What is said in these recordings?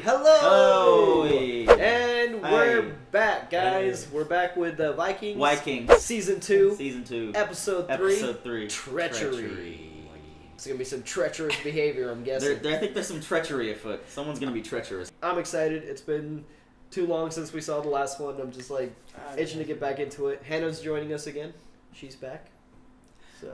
Hello! And we're back, guys. Hey. We're back with the Vikings. Season 2. Episode 3. Treachery. It's going to be some treacherous behavior, I'm guessing. I think there's some treachery afoot. Someone's going to be treacherous. I'm excited. It's been too long since we saw the last one. I'm just itching to get back into it. Hannah's joining us again. She's back. So.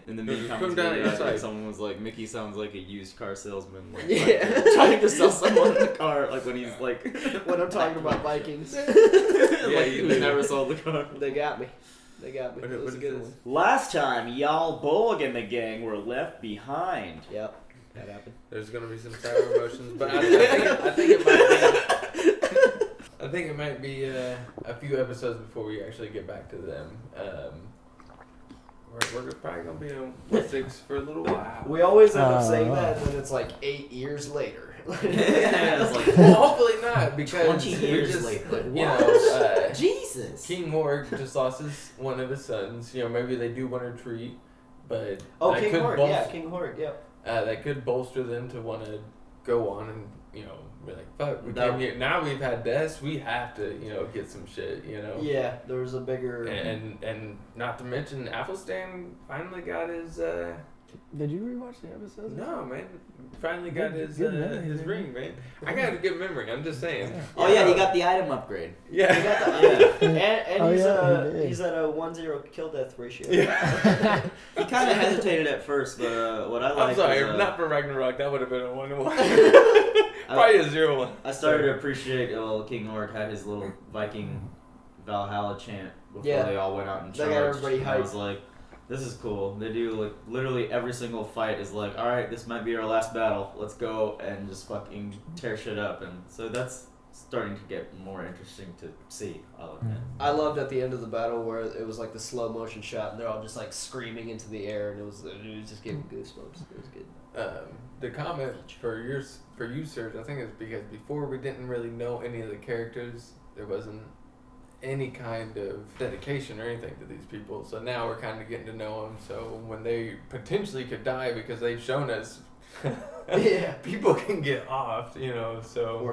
In the meantime, someone was like, "Mickey sounds like a used car salesman." Trying to sell someone the car, like when he's like, when I'm talking about Vikings. He never sold the car. They got me. It was a good one. Last time, y'all Bolg and the gang were left behind. Yep, that happened. There's gonna be some sour emotions, but I think it might be a few episodes before we actually get back to them. We're probably gonna be in Wessex for a little while. We always end up saying that, and then it's like 8 years later. It's like, well, hopefully not, because 20 years later. Jesus. King Horg just lost one of his sons. Maybe they do want to retreat, but King Horg, yeah. That could bolster them to want to go on and be like, fuck, we came here. Now we've had deaths, we have to get some shit. Yeah, there was a bigger and not to mention Athelstan finally got his. Did you rewatch the episode? No, man. Finally got his ring, man. I got a good memory. I'm just saying. Oh yeah, he got the item upgrade. Yeah. He got and he's at a 1-0 kill death ratio. Yeah. He kind of hesitated at first, but what I like. I'm sorry, is, not for Ragnarok. That would have been a 1-1. Probably a 0-1. I started to appreciate King Horg had his little Viking Valhalla chant before they all went out and charged. They got everybody hyped. I was like, this is cool. They do literally every single fight is like, all right, this might be our last battle. Let's go and just fucking tear shit up. And so that's starting to get more interesting to see. I loved at the end of the battle where it was like the slow motion shot and they're all just like screaming into the air, and it was just giving goosebumps. It was good. The comment for you, Serge, I think is because before we didn't really know any of the characters. There wasn't any kind of dedication or anything to these people. So now we're kind of getting to know them. So when they potentially could die because they've shown us, people can get off, so or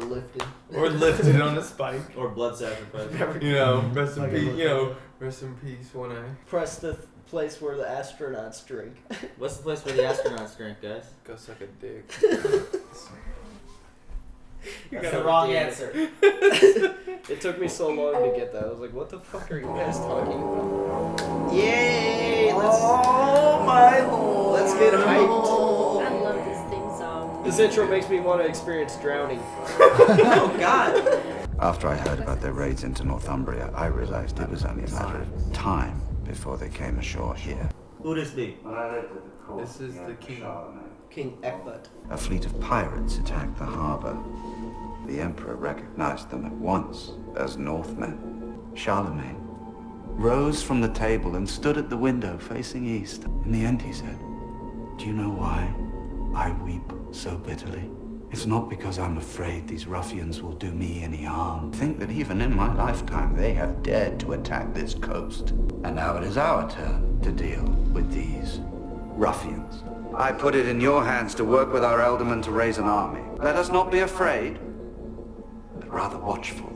lifted on a spike, or blood sacrifice. Rest in peace. Rest in peace. When I press the place where the astronauts drink. What's the place where the astronauts drink, guys? Go suck a dick. That's the wrong answer. It took me so long to get that. I was like, what the fuck are you guys talking about? Yay! Oh my lord! Let's get hyped. I love this theme song. This intro makes me want to experience drowning. Oh god! After I heard about their raids into Northumbria, I realized it was only a matter of time before they came ashore here. Who this be? This is the king. King Ecbert. A fleet of pirates attacked the harbor. The emperor recognized them at once as Northmen. Charlemagne rose from the table and stood at the window facing east. In the end, he said, "Do you know why I weep so bitterly? It's not because I'm afraid these ruffians will do me any harm. Think that even in my lifetime they have dared to attack this coast. And now it is our turn to deal with these ruffians. I put it in your hands to work with our ealdormen to raise an army. Let us not be afraid, but rather watchful."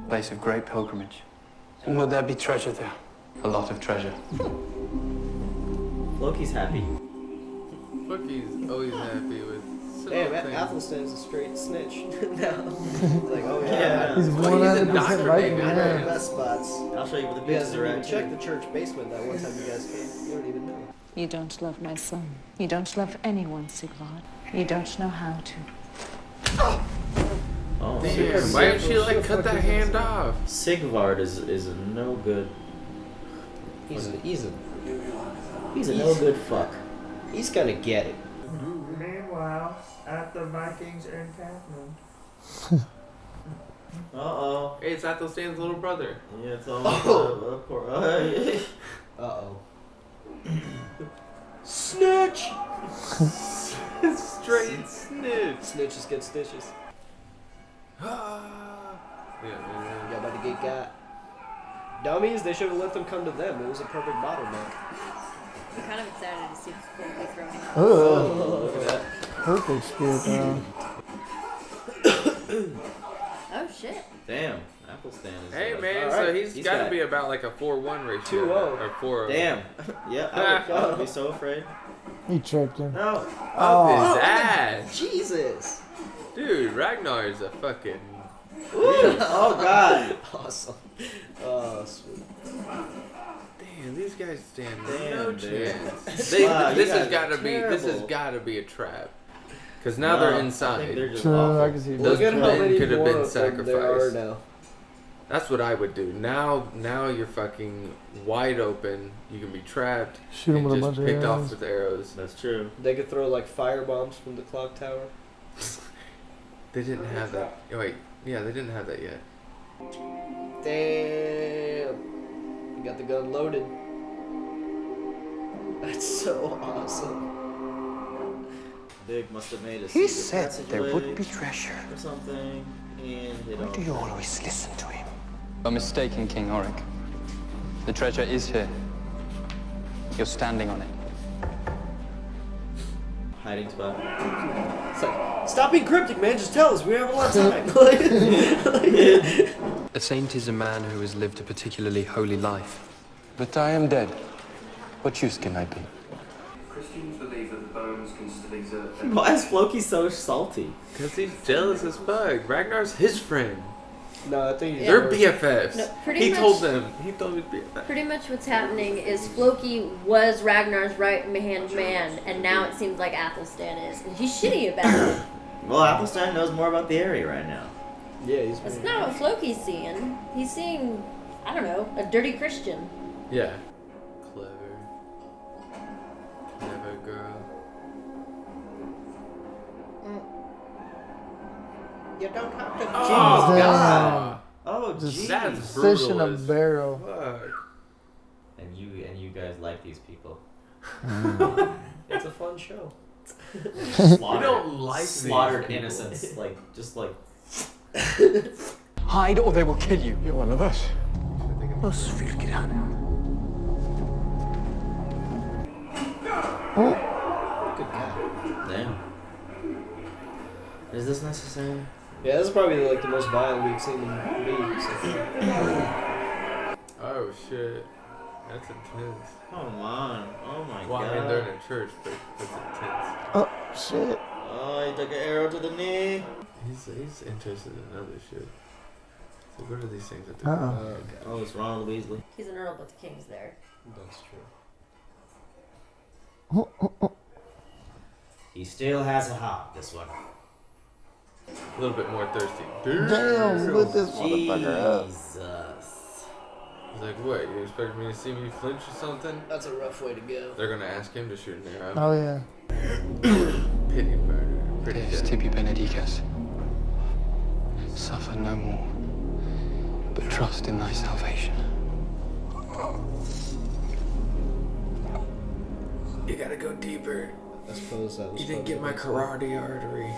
Place of great pilgrimage. And will there be treasure there? A lot of treasure. Loki's happy. Loki's always happy with. Damn, Athelstan's a straight snitch. Now, like, oh yeah. He's Well, one he's a out of doctor, Viking. baby. I know the best spots. I'll show you where the You bitches guys didn't are even at. check the church basement that one time you guys came. You don't even know. You don't love my son. You don't love anyone, Sigvard. You don't know how to. Oh, Damn, why didn't she cut that hand off? Sigvard is a no good. He's a No good fuck. He's gonna get it. Meanwhile, at the Vikings encampment. Uh-oh. Hey, it's Athelstan's little brother. Yeah, it's all poor. Uh-oh. Snitch! Straight snitch. Snitches get stitches. Y'all about to get got. Dummies, they should have let them come to them. It was a perfect bottleneck. I'm kind of excited to see this fully thrown out. Oh, Look at that. perfect spear throw. man. All So right. he's got to be about like a 4-1 ratio. 2-0. Or 4. Damn. Yeah, I would be so afraid. He tripped him. No. Up his ass. Jesus. Dude, Ragnar is a fucking... Oh, God. Awesome. Oh, sweet. Damn, these guys stand Damn, no dude. chance. Wow, This you has guys got to are be. This has terrible. got to be a trap. Because now they're I think inside. they're just True, awful. I can see Look that. at how men many could have more been of them there are sacrificed. now. That's what I would do. Now you're fucking wide open. You can be trapped. Shoot him and with a just bunch of picked off arrows. with arrows. That's true. They could throw like fire bombs from the clock tower. They didn't have that. Oh, wait, yeah, they didn't have that yet. Damn. You got the gun loaded. That's so awesome. Dick must have made a He secret said there passageway would be treasure. or something, and hit Why off. do you always listen to him? You're mistaken, King Auric. The treasure is here. You're standing on it. Hiding spot. It's like, stop being cryptic, man. Just tell us. We have a lot of time. A saint is a man who has lived a particularly holy life. But I am dead. What use can I be? Christians believe that the bones can still exert their... Why is Floki so salty? Because he's jealous as fuck. Ragnar's his friend. No, I think he's They're worse. BFFs. No, pretty He much- told them. He told his BFF. Pretty much what's happening is Floki was Ragnar's right-hand man, and now it seems like Athelstan is. And he's shitty about it. Well, Athelstan knows more about the area right now. Yeah, he's. That's not what Floki's seeing. He's seeing, I don't know, a dirty Christian. Yeah. Clever. Clever girl. You don't have to. Oh, God. Oh, Just jeez. That's fish in a brutal as barrel. fuck. And you guys like these people. It's a fun show. Slaughtered, don't like these slaughtered people. innocents, like just like. Hide or they will kill you. You're one of us. Los Filgran. Good guy. Damn. Is this necessary? Yeah, this is probably like the most violent we've seen in me. So. Oh shit. That's intense. Come on. Oh my Well, god. I mean, they're in a church, but that's intense. Oh, shit. Oh, he took an arrow to the knee. He's interested in other shit. So what are these things that Uh-uh. they're Oh, it's Ronald Weasley. He's an earl, but the king's there. That's true. He still has a heart, this one. a little bit more thirsty. Damn, lit this motherfucker up. Jesus. He's like, what? You expect me to see me flinch or something? That's a rough way to go. They're gonna ask him to shoot an arrow. Oh, yeah. Pity murder. Pretty Deus dead. tibi benedicas. Suffer no more, but trust in thy salvation. You gotta go deeper. I suppose that was. You didn't get my carotid artery.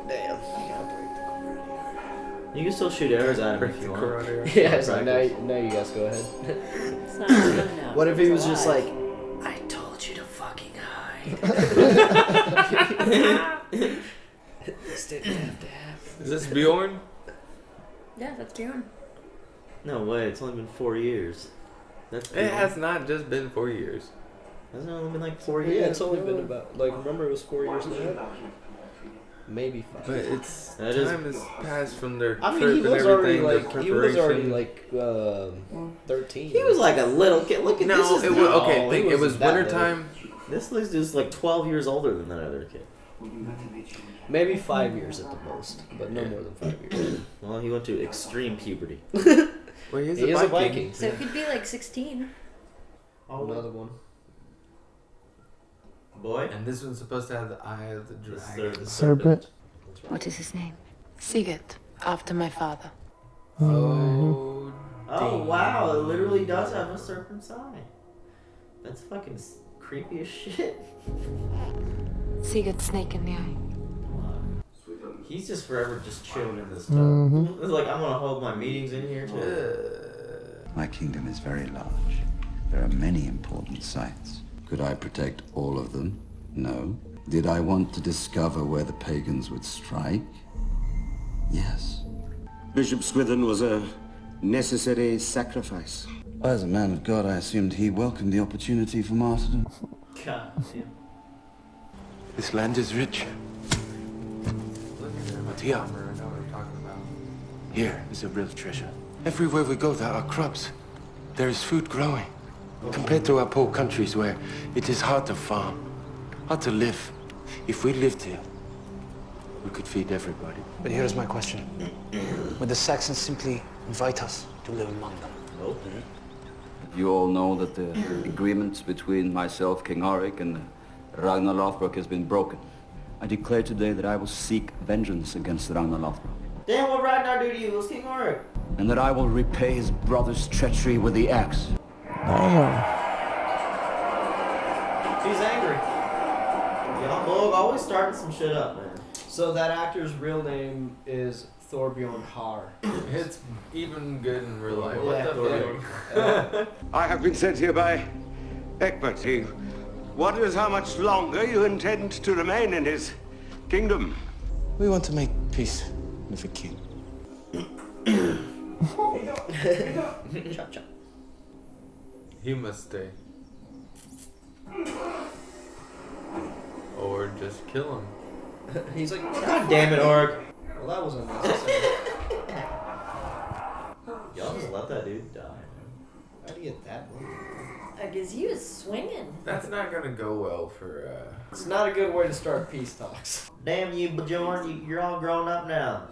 Damn. You can still shoot arrows at him Break if the you want. carotid artery. Yeah, so now you guys go ahead. It's not fun now. What if he It's was just alive. like, I told you to fucking hide. This didn't have to happen. Is this Bjorn? Yeah, that's Bjorn. No way, it's only been 4 years. That's It has not just been 4 years. Hasn't it only been like 4 years? Yeah, it's only been about remember it was 4 years now. Maybe 5. But it's That is- time has passed from their I trip mean, and everything. their he was already preparation. 13. He was like a little kid. Look at this. No, Is it was no, okay. he Think it was wasn't that wintertime. This is like 12 years older than that other kid. Maybe 5 years at the most, but no more than 5 years. Well, he went to extreme puberty. Well, he's He a is a Viking. Viking. So it could be like 16. Another one. Boy. And this one's supposed to have the eye of the This is dragon. the Serpent. What is his name? Sigurd, after my father. Oh, Oh wow! It literally does have a serpent's eye. That's fucking creepy as shit. Sigurd, snake in the eye. He's just forever just chilling in this tub. Mhm. It's like I'm gonna hold my meetings in here too. My kingdom is very large. There are many important sites. Could I protect all of them? No. Did I want to discover where the pagans would strike? Yes. Bishop Swithin was a necessary sacrifice. As a man of God, I assumed he welcomed the opportunity for martyrdom. God damn. This land is rich. But here, here is a real treasure. Everywhere we go, there are crops. There is food growing. Compared to our poor countries where it is hard to farm, hard to live. If we lived here, we could feed everybody. But here's my question. Would the Saxons simply invite us to live among them? Okay. You all know that the agreement between myself, King Auric, and Ragnar Lothbrok has been broken. I declare today that I will seek vengeance against Ragnar Lothbrok. Damn, what Ragnar do to you? It was King Auric. And that I will repay his brother's treachery with the axe. Damn. He's angry. Young Bolg always starting some shit up, man. So that actor's real name is Thorbjorn Har. It's even good in real life. Yeah, What the fuck? I have been sent here by Egbert. He wonders how much longer you intend to remain in his kingdom. We want to make peace with the king. Chop, chop. He must stay. Or just kill him. He's like, God damn it, Orc. Well, that was unnecessary. Y'all just let that dude die, man. How'd he get that one? Because he was swinging. That's not gonna go well for, It's not a good way to start peace talks. Damn you, Bjorn. You're all grown up now.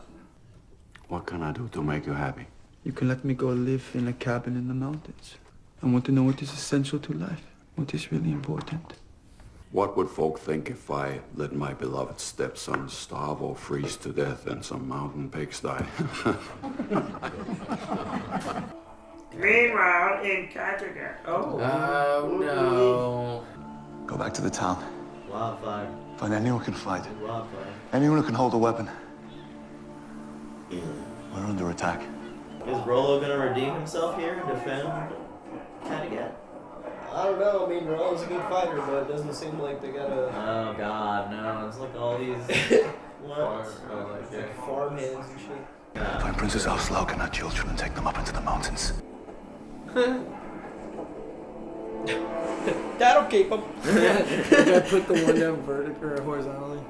What can I do to make you happy? You can let me go live in a cabin in the mountains. I want to know what is essential to life, what is really important. What would folk think if I let my beloved stepson starve or freeze to death in some mountain pigsty? Meanwhile, in Kattegat. Oh no. Go back to the town. Wildfire. Find anyone who can fight. Wildfire. Anyone who can hold a weapon. We're under attack. Is Rollo gonna redeem himself here and defend Kattegat? I don't know. I mean, Rollo's a good fighter, but it doesn't seem like they got a... Oh god, no. It's like all these... what? Farmhands and shit. Find Princess Alslaug and her children and take them up into the mountains. That'll keep them. I put the one down vertically or horizontally.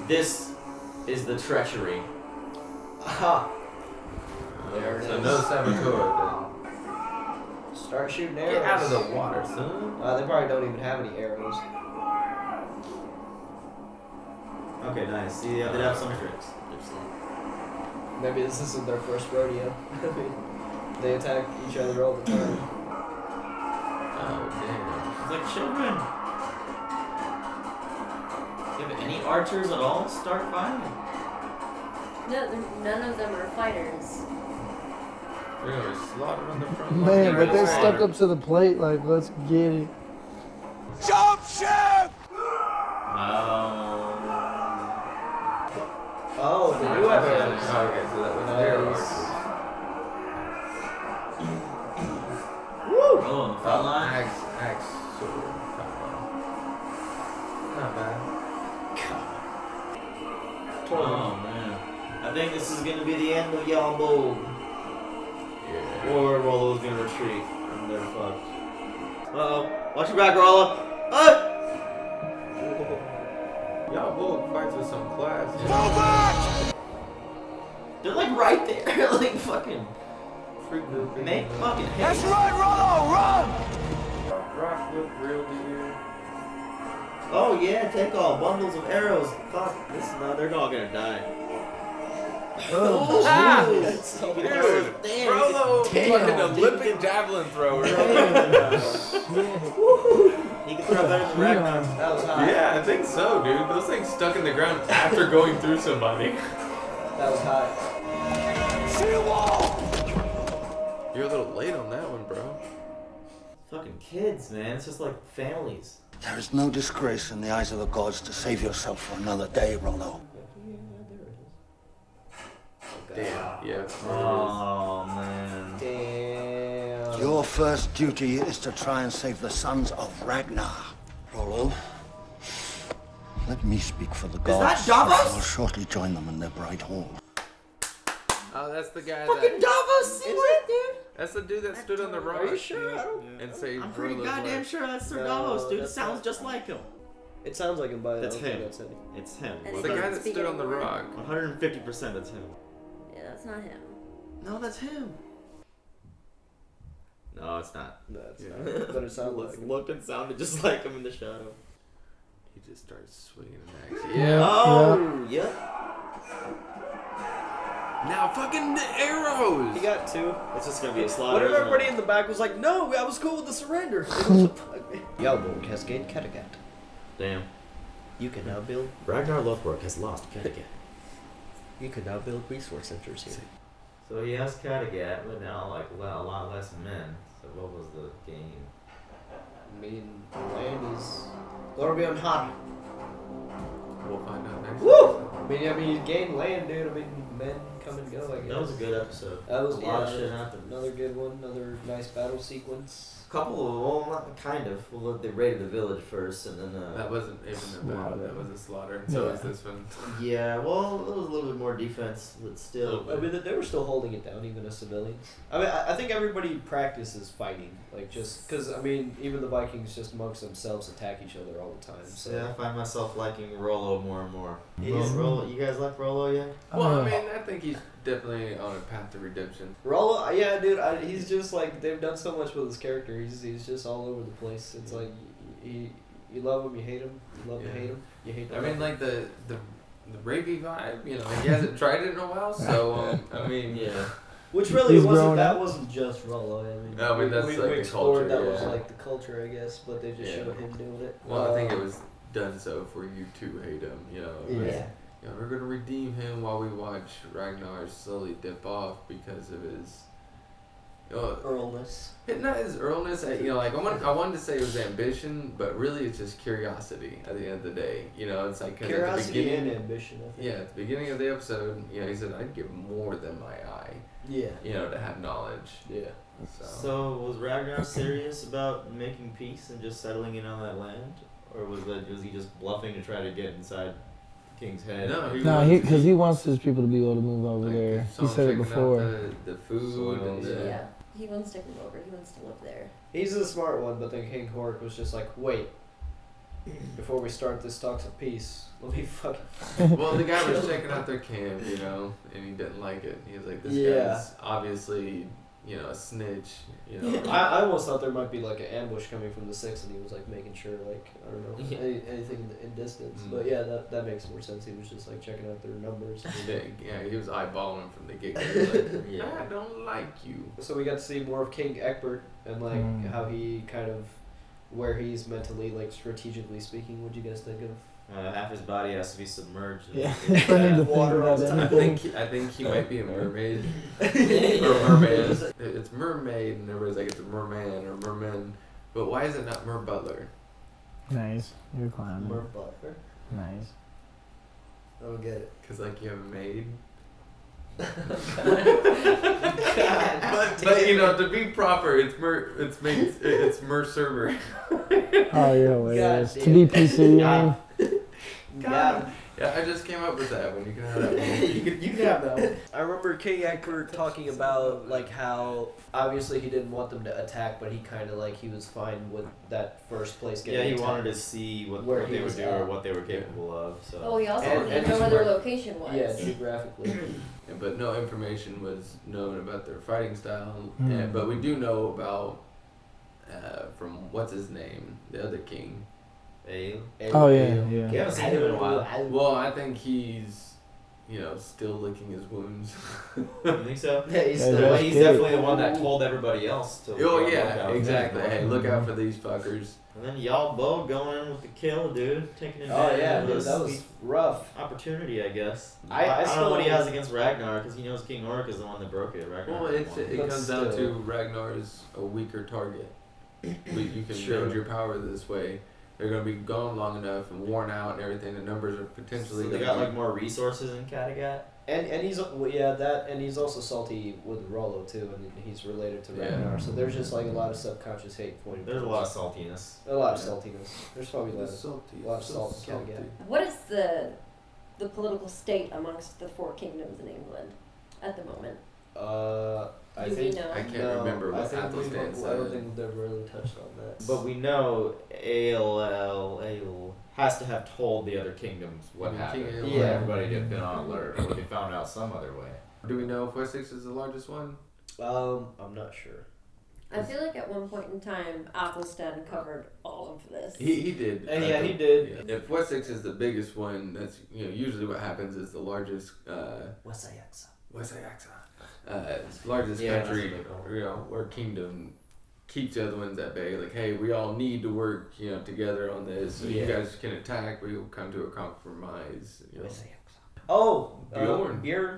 This is the treachery. Aha. There it is. So no saboteur Start shooting then. arrows. Get out of the water, son. They probably don't even have any arrows. Okay, nice. See, they have some tricks. Maybe this isn't their first rodeo. They attack each other all the time. Oh, damn. It's like children. If any archers at all, start fighting. No, none of them are fighters. They're gonna be slaughtered on the front line. Man, but they're stuck up to the plate, like, let's get it. Jump ship! Oh, they do have arrows. Okay, so that was their archers. Woo! Oh, on the front line. Axe, sword, combo. Not bad. Oh man. I think this is gonna be the end of y'all Bold. Yeah. Or Rollo's gonna retreat and they're fucked. Uh-oh. Watch your back, Rollo. Ah! Y'all Bold fights with some class. Fall back! They're like right there. Like fucking Freak group. make fucking hate. That's right, Rollo, run! Rock whip, real deer. Oh yeah, take all bundles of arrows. Fuck. This no, they're all gonna die. Ah! Dude, Dude, Rollo, fucking Olympic javelin thrower. He can throw better than Ragnar. That was hot. Yeah, I think so, dude. Those things stuck in the ground after going through somebody. That was hot. See a wall! You're a little late on that one, bro. Fucking kids, man. It's just like families. There is no disgrace in the eyes of the gods to save yourself for another day, Rollo. Damn. Yeah. Oh man. Damn. Your first duty is to try and save the sons of Ragnar. Rollo, let me speak for the gods. that Davos? I will shortly join them in their bright hall. No, that's the guy Fucking Davos, Is it, dude? That's the dude that stood on the rock. Are you sure? I don't. And saved I'm pretty Rolo's goddamn life. sure that's Sir No, Davos, dude. It that's sounds not- just like him. It sounds like him, but That's I don't think him. that's him. It's him. And It's he the guy doesn't that speak stood on the anymore. rock. 150% that's him. Yeah, that's not him. No, that's him. No, it's not. No, it's not. But it sounds like him. Looked and sounded just like him in the shadow. He just started swinging an axe. Yeah. Oh, yep. Now fucking the arrows! He got 2. It's just gonna be a slaughter. What if isn't it? everybody in the back was like, no, I was cool with the surrender? Yalborg has gained Kattegat. Damn. You can now build. Ragnar Lothbrok has lost Kattegat. You can now build resource centers here. So he has Kattegat, but now like a lot less men. So what was the gain? I mean, the land is gonna be on hot. We'll find out next Woo! I mean, you gain land, dude. I mean, men come and go. I guess That was a good episode. That was a lot of shit happened. Another good one. Another nice battle sequence. Couple of, well, not kind of. Well, they raided the village first, and then. That wasn't even a battle. That was a slaughter. And so was this one. Yeah, well, it was a little bit more defense, but still. I mean, they were still holding it down, even as civilians. I mean, I think everybody practices fighting, like just because. I mean, even the Vikings just amongst themselves attack each other all the time. So Yeah, I find myself liking Rollo more and more. He's- Rollo, you guys like Rollo yet? Well, I mean, I think he's definitely on a path to redemption. Rollo, yeah, dude, he's just like they've done so much with his character. He's just all over the place. It's like you love him, you hate him, you love to hate him, you hate. I mean, like the Ravy vibe. You know, he hasn't tried it in a while, so I mean, yeah. Which really He's wasn't grown that up. wasn't just Rollo. I mean, that's we like the explored culture, that was yeah. like the culture, I guess, but they just Yeah. showed him doing it. Well, I think it was done so for you to hate him. You know. It was, Yeah. You know, we're gonna redeem him while we watch Ragnar slowly dip off because of his. Earlness. Not his earlness, you know, like I wanted to say it was ambition, but really it's just curiosity at the end of the day. You know, it's like 'cause at the Curiosity beginning, and ambition, I think. yeah, at the beginning of the episode, you know, he said I'd give more than my eye. Yeah. You know, to have knowledge. Yeah. So was Ragnar serious about making peace and just settling in on that land, or was he just bluffing to try to get inside the king's head? No, because he wants his people to be able to move over there. He someone said it checking out before. the food and the Yeah. He wants to come over. He wants to live there. He's the smart one, but then King Hork was just like, wait, before we start this talks of peace, let me fucking. Well, the guy was checking out their camp, you know, and he didn't like it. He was like, this Yeah. guy's obviously, you know, a snitch, you know. I almost thought there might be like an ambush coming from the Six, and he was like making sure, like, I don't know, anything in distance. Mm. But yeah, that makes more sense. He was just like checking out their numbers. Yeah, he was eyeballing from the get go. Like, Yeah. I don't like you. So we got to see more of King Egbert and like how he kind of, where he's mentally, like strategically speaking. What do you guys think of? Half his body has to be submerged. Yeah. Water all the time. I think he might be a mermaid. Or merman. It's mermaid, and everybody's like it's a merman or merman. But why is it not mer butler? Nice. You're climbing. Mer Butler. Nice. I don't get it. Because like you have a maid. God But you know, to be proper, it's mer server. Oh, you're hilarious. God To be PC, you God. mean? God. Yeah, I just came up with that one. You can have that one. You can have that one. I remember King Egbert talking about like how obviously he didn't want them to attack, but he kind of like he was fine with that first place getting Yeah, he attacked. wanted to see what Where they he would was do at. or what they were capable of. So. Oh, he also And didn't know he's where their smart. location was. Yeah, geographically. Yeah, but no information was known about their fighting style. Hmm. But we do know about from what's his name, the other king. Ale. Oh, yeah, yeah. You haven't seen him in a while. Well, I think he's, you know, still licking his wounds. You think so? Yeah, he's Yeah, still Well, that's he's good. definitely the one that told everybody else to. Oh look yeah, out. exactly. Hey, look out for these fuckers. And then y'all both going in with the kill, dude, taking Oh advantage yeah, of dude, this that was rough. opportunity, I guess. I I don't know still- what he has against Ragnar because he knows King Orc is the one that broke it. Ragnar. Well, it But comes down still. to Ragnar's a weaker target. You can Sure. build your power this way. They're gonna be gone long enough and worn out and everything. The numbers are potentially. So they gonna got be- like more resources in Kattegat. And he's and he's also salty with Rollo too, and he's related to Yeah. Ragnar. So there's just like a lot of subconscious hate pointing. There's a lot of saltiness. A lot of saltiness. There's probably a lot of, salty. a lot of salt in Kattegat. What is the political state amongst the four kingdoms in England? at the moment? I Do we think know? I can't remember what I think Athelstan I said. don't think they've really touched on that. But we know Ael has to have told the other kingdoms what King happened. Ael. Yeah. Everybody had been on alert, or they found out some other way. Do we know if Wessex is the largest one? I'm not sure. I feel like at one point in time, Athelstan covered all of this. He did. Yeah, he did. Yeah. If Wessex is the biggest one, that's usually what happens is the largest. Wessex. Largest Yeah, country, that's what they call it. or kingdom, keeps the other ones at bay. Like, hey, we all need to work, together on this. So you guys can attack. We will come to a compromise. Oh, Bjorn. and yeah.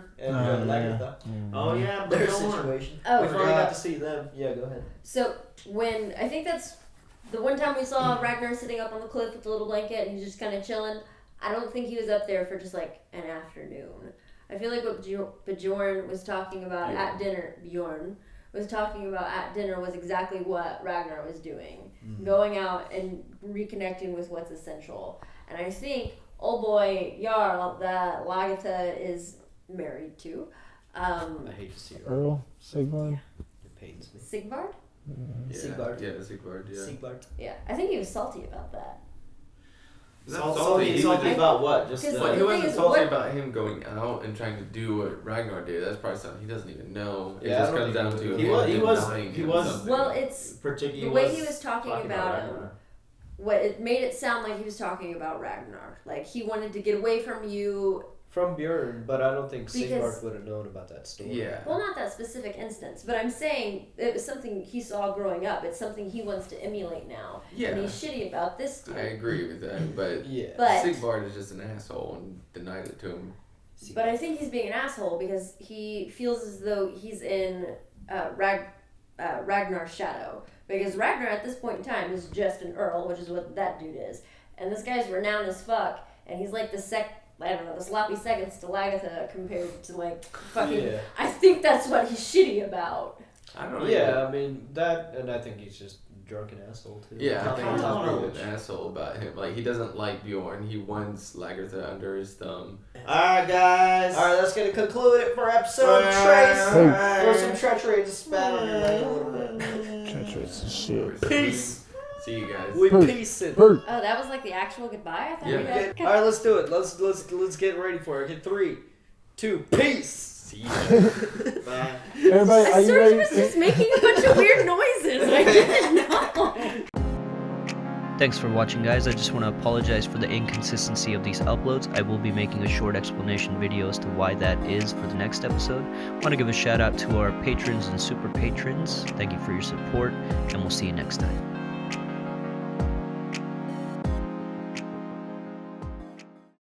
Lagertha. Oh yeah, Their Bjorn. situation. Oh, we finally got to see them. Yeah, go ahead. So when I think that's the one time we saw Ragnar sitting up on the cliff with the little blanket and he's just kind of chilling. I don't think he was up there for just like an afternoon. I feel like what Bjorn was talking about at dinner. Bjorn was talking about at dinner was exactly what Ragnar was doing, going out and reconnecting with what's essential. And I think old boy Jarl that Lagertha is married to. I hate to see her. Earl Sigmund. It pains me. Sigvard? Yeah, Sigvard. Yeah, Sigvard. Yeah. Sigvard. Yeah, I think he was salty about that. Salty about what? Just Because But he the wasn't thing is, salty what- about him going out and trying to do what Ragnar did. That's probably something he doesn't even know. It Yeah, just I don't comes down think to he him was- denying he him was- something. Well, it's particularly the way he was talking about him. What it made it sound like he was talking about Ragnar. Like he wanted to get away from you. From Bjorn, but I don't think Because- Sigvard would have known about that story. Yeah. Well, not that specific instance, but I'm saying it was something he saw growing up. It's something he wants to emulate now. Yeah. And he's shitty about this too. I agree with that, but But- Sigvard is just an asshole and denied it to him. But I think he's being an asshole because he feels as though he's in Ragnar's shadow. Because Ragnar at this point in time is just an earl, which is what that dude is. And this guy's renowned as fuck, and he's like the sloppy seconds to Lagertha compared to like fucking. Yeah. I think that's what he's shitty about. I don't know. Yeah, I mean that, and I think he's just a drunken asshole too. Yeah, I think he's just being an asshole about him. Like, he doesn't like Bjorn. He wants Lagertha under his thumb. Alright, guys. Alright, that's gonna conclude it for episode Trace. There's some treachery to spat on your leg a little bit. Treachery is shit. Peace. See you guys. We peace it. Oh, that was like the actual goodbye. I thought Yeah. we had. Alright, let's do it. Let's get ready for it. Hit 3, 2, peace. See you. Bye. Everybody, are you Serge ready? was just making a bunch of weird noises. I didn't know. Thanks for watching, guys. I just want to apologize for the inconsistency of these uploads. I will be making a short explanation video as to why that is for the next episode. I want to give a shout out to our patrons and super patrons. Thank you for your support, and we'll see you next time.